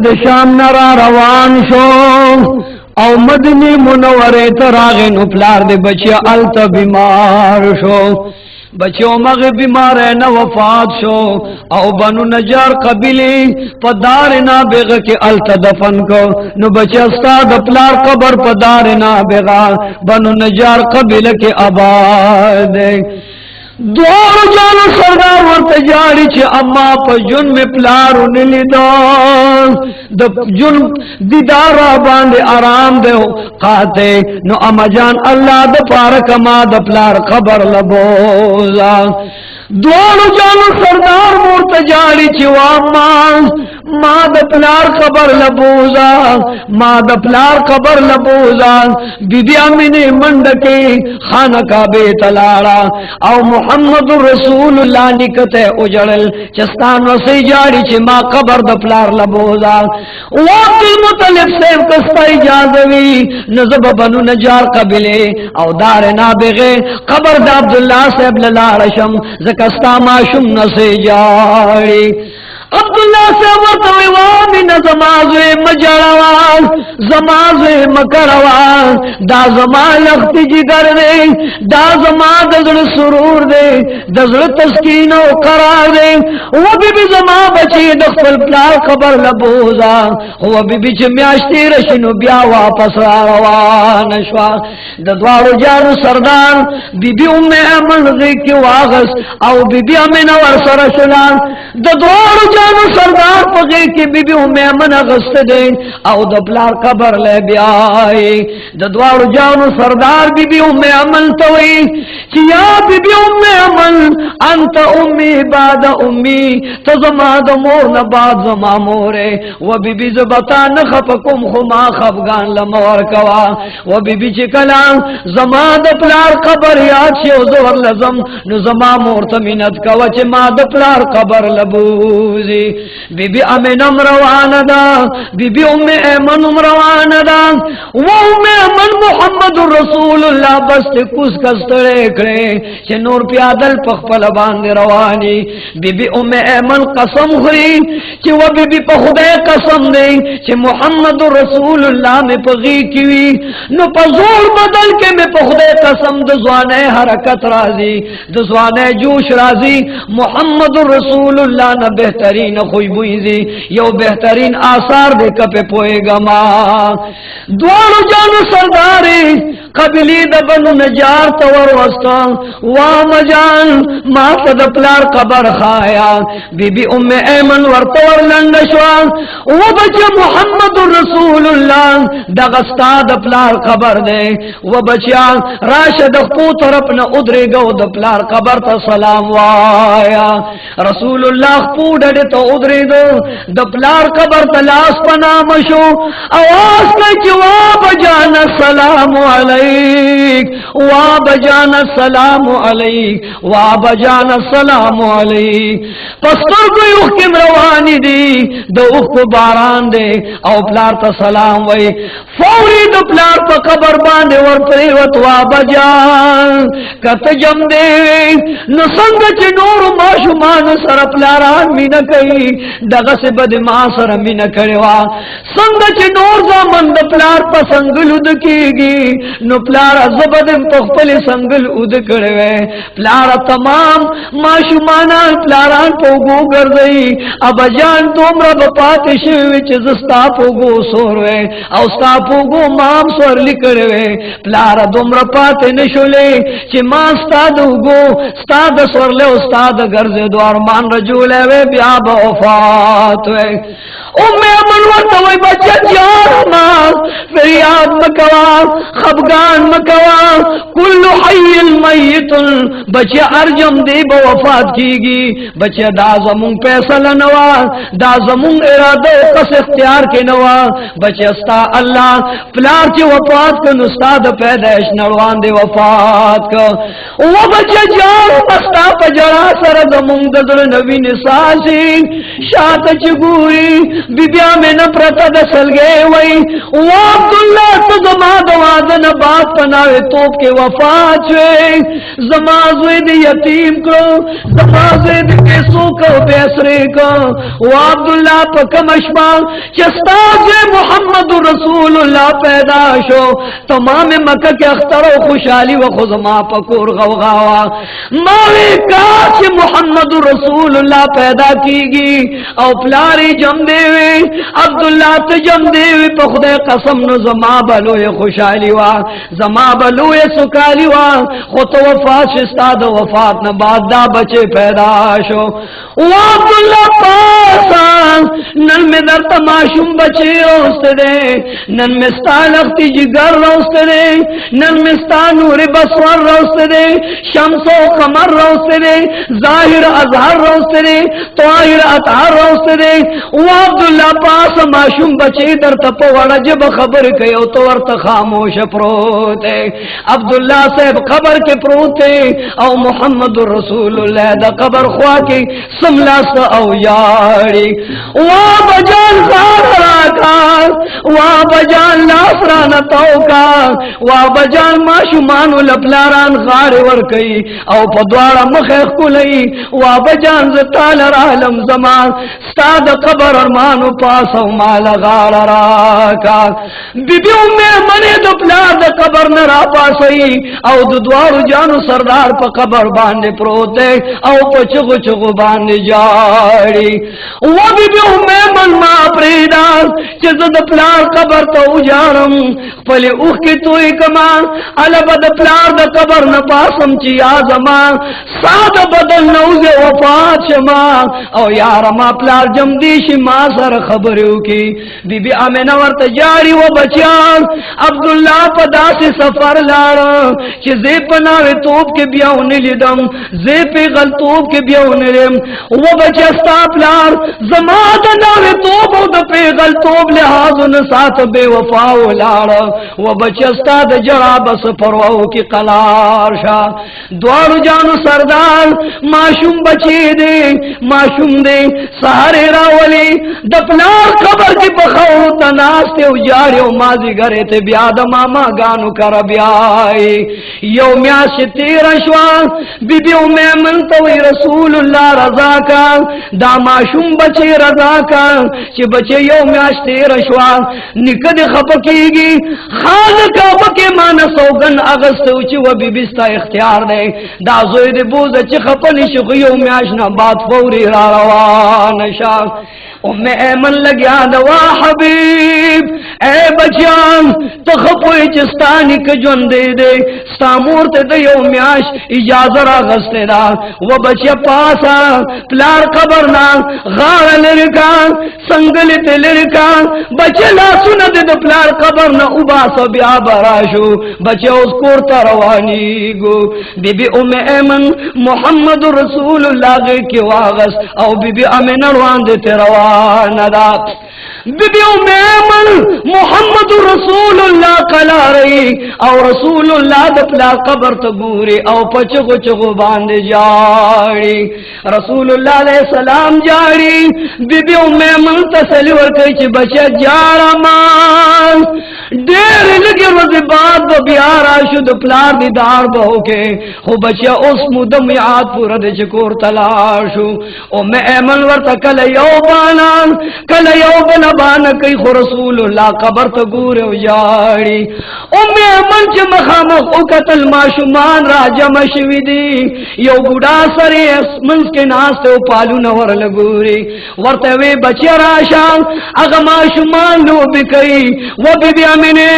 د شام نرا روان شو او مدنی منوره تراغ نو پلار دے بچیا التا بیمار شو بچو مغ بیمار نہ وفات شو او بنو نجار قبیلی پدار نابغ کے التا دفن کو نو بچہ استاد پلار قبر پدار نابغا بنو نجار قبیل کے آباد دوار جانو سردار ورط جاری چھ اما پا جن میں پلارو نلی دا جن دیدارا باندے آرام دے قاتے نو اما جان اللہ دا پارک اما دا پلار قبر لبوزا دوارو جانو سردار ورط جاری چھ واما ما د پلار قبر لبوزا ما د پلار قبر لبوزا بی بی امین منڈکی خانہ کعبے تلاڑا او محمد رسول اللہ نکتے اجڑل چستان وسی جاری چھ ما قبر د پلار لبوزا وقت المطلب سیب کستا اجازوی نزب بنو نجار قبلے او دار نابغے قبر د عبداللہ سیب للارشم زکستا ما شم نسی جاری عبداللہ سے ورطوی وامن زمازوی مجڑوان زمازوی مکڑوان دا زمان لختی جگر دے دا زمان دزل سرور دے دزل تسکین و قرار دے وہ بی زمان بچی دخل پلار خبر لبوزا وہ بی چمیاشتی رشنو بیا واپس روان شوا ددوارو جانو سردار بی ام امن غیق واغس او بی امن ورسر شلان ددوارو جانو سردار پغی کی بی ام امن غست دے او دپلار قبر لے بیائی ددوارو جانو سردار بی ام امن توئی چیا بی ام امن انت امی بعد امی تزما دمور نباد زما مورے و بی زبتا نخفکم خما خفگان لمور کوا و بی چکلا زما دپلار قبر یاد شیو زور لزم نو زما مورت منت کوا چی ما دپلار قبر لبوزی بی بی امنم روانه دا بی بی ام ایمنم روانه دا و ام ایمن محمد رسول اللہ بس کس کسترے کرے چھ نور پیادل پخپل باند روانی بی بی ام ایمن قسم خوری چھ و بی بی پخدے قسم دے چھ محمد رسول اللہ میں پغی کیوی نو پزور بدل کے میں پخدے قسم دزوانے حرکت رازی دزوانے جوش رازی محمد رسول اللہ نہ بہترین خوی بوئیزی یو بہترین آثار دے کپے پوئے گا ماں دوارو جانو سرداری قبلی دبن نجار تور وستا وام جان ما فدپلار قبر خایا بی بی ام ایمن ورطور لنگشوان و بچہ محمد رسول اللہ دغستا دپلار قبر دے و بچہ راشد خپو طرف نہ ادرے گو دپلار قبر تا سلام وایا رسول اللہ خپو ڈڑے تو ادرے دو دپلار قبر تلاس پنام شو آواز کچ واب جان السلام علیک واب جان السلام علیک واب جان السلام علیک پستر کوئی اخکم روانی دی دو اخکو باران دے او پلار تا سلام وی فوری دو پلار پا قبر باندے ورپریوت واب جان کت جم دے نسنگ چی نور ماشو مان سر پلاران می نکئی دغس بد ما سر می نکڑوا سنگ چی نور زامن دا پلار پا سنگل اد کی گی نو پلار زبد پخپل سنگل اد کڑوے پلار تمام ماشو مانان پلاران پوگو گردئی اب جان توم رب پاتشوی چی زستا پوگو سوروے او ستا پوگو مام سور لکڑوے پلار دوم رب پاتے نشولے چی ما ستا دوگو ستا دا سور لے ستا دا گرز دوار مان رجولے وے بیا با وفات وے ام امن ورطوئی بچہ جانا فریاد مکوا خبگان مکوا کل حی المیت بچہ ارجم دے با وفات کی گی بچہ دا زمون پیسل نوا دا زمون ارادہ قص اختیار کے نوا بچہ استا اللہ پلار چی وفات کن استاد پیدائش نروان دے وفات کا وہ بچہ جان استا پجڑا سر زمون دزر نبی نساسی شاعت چگوری بی بیا میں نپرتا دسل گئے و وئی او عبداللہ تو زما دوازن بات پناوے توپ کے وفات شوے زما زوی دی یتیم کرو زما زوی دی پیسو کو بیسرے کو او عبداللہ پا کمشما چستاز محمد رسول اللہ پیدا شو تمام مکہ کے اختر و خوشحالی و خزما پکور غوغاوا ماوی کاش محمد رسول اللہ پیدا کی گی او پلاری جم دے وے عبداللہ تو جم دے وے پا خدے قسم نو زما بلوے خوشحالی وا زما بلوے سکالی وا خود وفات شستا دا وفات نباد دا بچے پیدا شو او عبداللہ پاسا نن میں در تماشم بچے روست دے نن مستا لختی جگر روست دے نن مستا نور بسور روست دے شمس و قمر روست دے ظاہر اظہر روست دے طاہر اطہر روست دے او عبداللہ پاس ماشم بچے در تپو وڑا جب خبر کئیو تو ورت خاموش پروتے عبداللہ صاحب قبر کے پروتے او محمد رسول اللہ دا قبر خواہ کی سملاست او یاری وہاں بجان خار راکار وہاں بجان لاسران توکار وہاں بجان ماشمانو لپلاران غار ورکی او پدوارا مخیخ کلی وہاں بجان زتال رالم زمان ستاد قبر ارمانو پاسو مال غار راکار بی بی امی منی دپلار دا قبر نرا پاسی او ددوارو جانو سردار پا قبر باندے پروتے او پا چغو چغو باندے جاری و بی بی امی من ما پریدان چیز دپلار قبر تا اجارم پلی اوخ کی توی کمان علا بدپلار دا قبر نپاسم چی آزمان ساد بدل نوز وفات شما او یار ما پلار جمدیش ما سر خبریو کی بی بی امین ورت جاری و بچیان عبداللہ پدا سے سفر لارا چی زیب پناوے توب کے بیاون لیدم زیب پیغل توب کے بیاون لیدم و بچستا پلار زماد ناوے توب و دا پیغل توب لحاظ نسات بے وفاو لارا و بچستا دا جرا بس پرواو کی قلار شا دوارو جانو سردار معشوم بچے دے معشوم دے سہارے راولی دپلار قبر کی بخو تناستے و جاری و مازی گرے تے بیاد ماما گانو کر بیائی یومیاش تیر شوان بی بی امیمن توی رسول اللہ رضا کا دا معشوم بچے رضا کا چی بچے یومیاش تیر شوان نکد خپکی گی خان کا بکی مانا سوگن اغسطو چی و بی بیستا اختیار دے دا زوید بوز چی خپنی شخی یومیاش نبات فوری را روان شا ام ایمن لگیا دوا حبیب اے بچیان تخپوی چستانی کجون دے دے سامورت دے یومیاش اجازہ را غستے دا و بچی پاسا پلار قبرنا غار لرکا سنگلت لرکا بچی لا سند دے پلار قبرنا اباسا بیا براشو بچی اس کورتا روانی گو بی بی ام ایمن محمد رسول اللہ غیر کی واغس او بی بی امین روان دیتے روان دا بی بی ام ایمن محمد رسول اللہ قلا رہی او رسول اللہ دپلا قبر تگوری او پچگو چگو باند جاری رسول اللہ علیہ السلام جاری بی بی ام ایمن تسلی ورکی چی بچے جارا مان دیر لگی روزی بعد بیارا شد پلار دیدار بہو کے خو بچے اس مدم یاد پورا دے چکور تلاشو ام ایمن ورطا کل یو بانان کل یو بنا بانا کئی خو رسول اللہ قبر تا گورے و جاری ام ایمن چی مخامق اکتل ماشمان راجہ مشوی دی یو بوڑا سری منس کے ناستے و پالو نور لگوری ورطا وی بچے راشان اگا ماشمان لو بکئی و بی بی امنے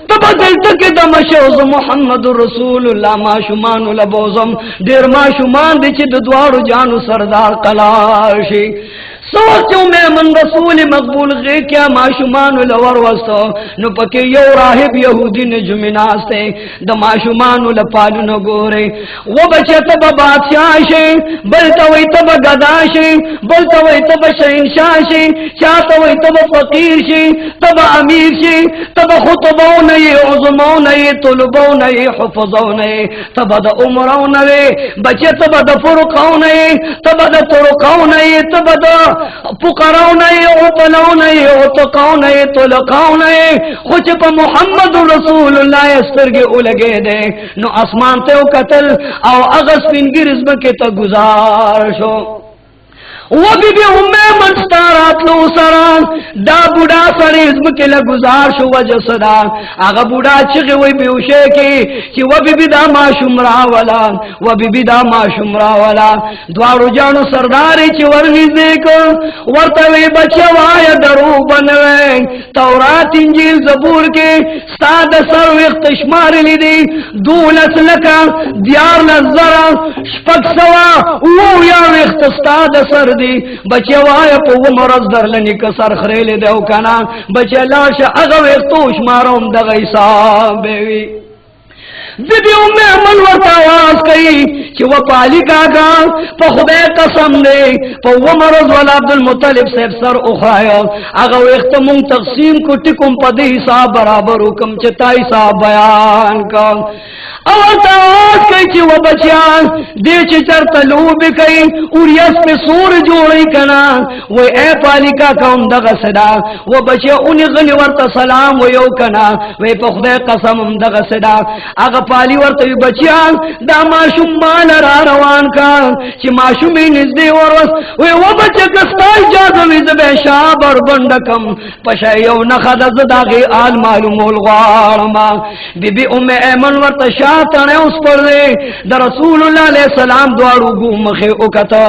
تب دلتا کی دمشوز محمد رسول اللہ ماشمان لبوزم دیر ماشمان دی چی دوارو جانو سردار قلاشی سوچو میں من رسول مقبول غیر کیا معشومان لور وستو نو پکی یو راہب یہودی نجمناستے دا معشومان لپالو نگورے وہ بچے تب بادشاہ شے بلتا وی تب گدا شے بلتا وی تب شہنشاہ شے چاہتا وی تب فقیر شے تب امیر شے تب خطبو نئی عظمو نئی طلبو نئی حفظو نئی تب دا عمرو نئی بچے تب دا فرقو نئی تب دا طرقو نئی تب دا پکراو نه او تلو نه او تقاو نه طلقاو نه خو چې په محمد رسول الله سترګې ولګې ده نو اسمان ته قتل او هغه سپینګر زمکه ته گزار شو و بی بی من ستارات لو سران دا بودا سر ازم کے لگزار شو وجہ صدا آغا بودا چغی وی بیوشے کی و بی بی دا ما شمرا ولا و بی بی دا ما شمرا ولا دوارو جانو سرداری چی ورنی دیکھو ورطوی بچے وایا درو بنوے تورات انجیل زبور کے ساد سر وقت شمار لی دی دولت لکا دیار نظرہ شپک سوا او یا وقت ساد سر دی بچے وایا پو مرز در لنی کسر خریل دیو کنا بچے لاشا اغوی توش ماروم دغی صاحبی بی بی من ورطا آواز کئی چی وہ پالی کاکا پا خدای قسم دے پا وہ مرض والا عبدالمطلب سیب سر اخرایا اگو اختمون تقسیم کو ٹکم پا دی صاحب برابر حکم چتائی صاحب بیان کا اور تاواز کئی چی وہ بچیان دے چی چر تلوب کئی اور یس پہ سور جوڑی کنا وہ اے پالی کاکا ام دغا صدا وہ بچے انہی غنی ورطا سلام ویو کنا وہ پا خدای قسم ام دغا صدا اگا پالی ورطوی بچیان دا معشوم مال را روان کان چی معشومی نزدی ورس وی و بچه کستا اجازوی زبی شابر بندکم پشایو نخد زداغی آل معلوم الغارما بی بی ایمن ورط شاعتانے اس پر دے دا رسول اللہ علیہ السلام دوارو گو مخی اکتا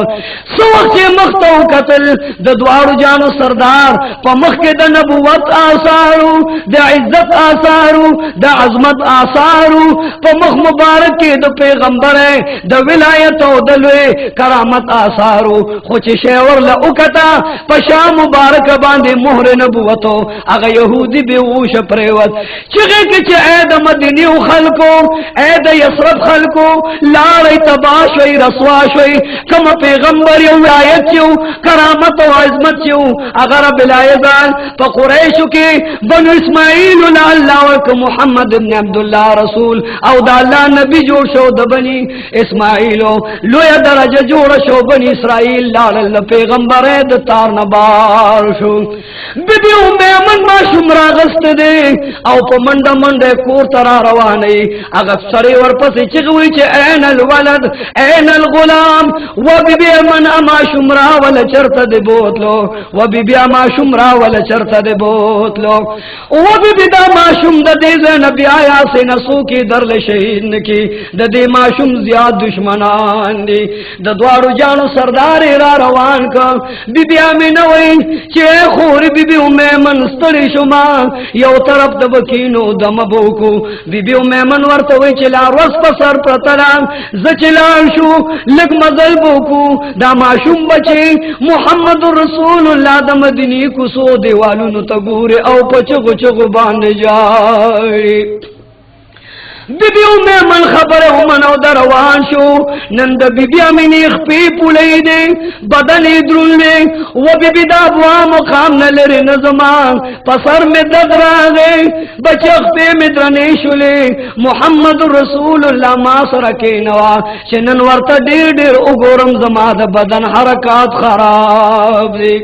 سوقت مختا اکتل دا دوارو جانو سردار پا مخ کے دا نبوت آثارو دا عزت آثارو دا عظمت آثارو پا مخ مبارک کی دو پیغمبر ہے دو ولایت و دلوے کرامت آثارو خوچ شیور لعکتا پا شاہ مبارک باندے مہر نبوتو اگا یہودی بیوش پریوت چگے کچھ اید مدینی خلقو اید یسرب خلقو لارئی تباشوئی رسواشوئی کم پیغمبر یو ولایت چیو کرامت و عظمت چیو اگر بلائزان پا قریشو کی بنو اسماعیل اللہ ورک محمد ابن عبداللہ رسول او دا اللہ نبی جوڑ شو دا بنی اسماعیلو لویا درجہ جوڑ شو بنی اسرائیل لال پیغمبر دا تار نبار شو بی بی من ما شمرا غست دے او پا منڈا منڈے کور ترا روانی اگر سری ورپسی چگوی چے این الولد این الغلام و بی بی من اما شمرا ولا چرت دے بوتلو و بی بی اما شمرا ولا چرت دے بوتلو و بی بی دا ما شم دا دے زینبی آیا سے نسو کی در شہید نکی دا دے معشوم زیاد دشمنان دی دا دوارو جانو سردار را روان کا بی بی آمین وی چے خوری بی بی من ستری شما یو طرف دا بکینو دم بوکو بی بی من ورطوی چلا رس پسر پرتلان زچلان شو لگ مزل بوکو دا معشوم بچے محمد رسول اللہ دا مدینی کسو دیوالو نتگور او پچگو چگو باند جاری بی بی من خبر من او دروان شو نند بی بی امینی اخپی پولی دے بدنی درون دے و بی بی دا بوا مقام نلر نظمان پسر میں دد راگے بچ اخپی میں درنی شلے محمد رسول اللہ ماسر کے نوا چنن ورطا دیر دیر اگورم زماد بدن حرکات خراب دے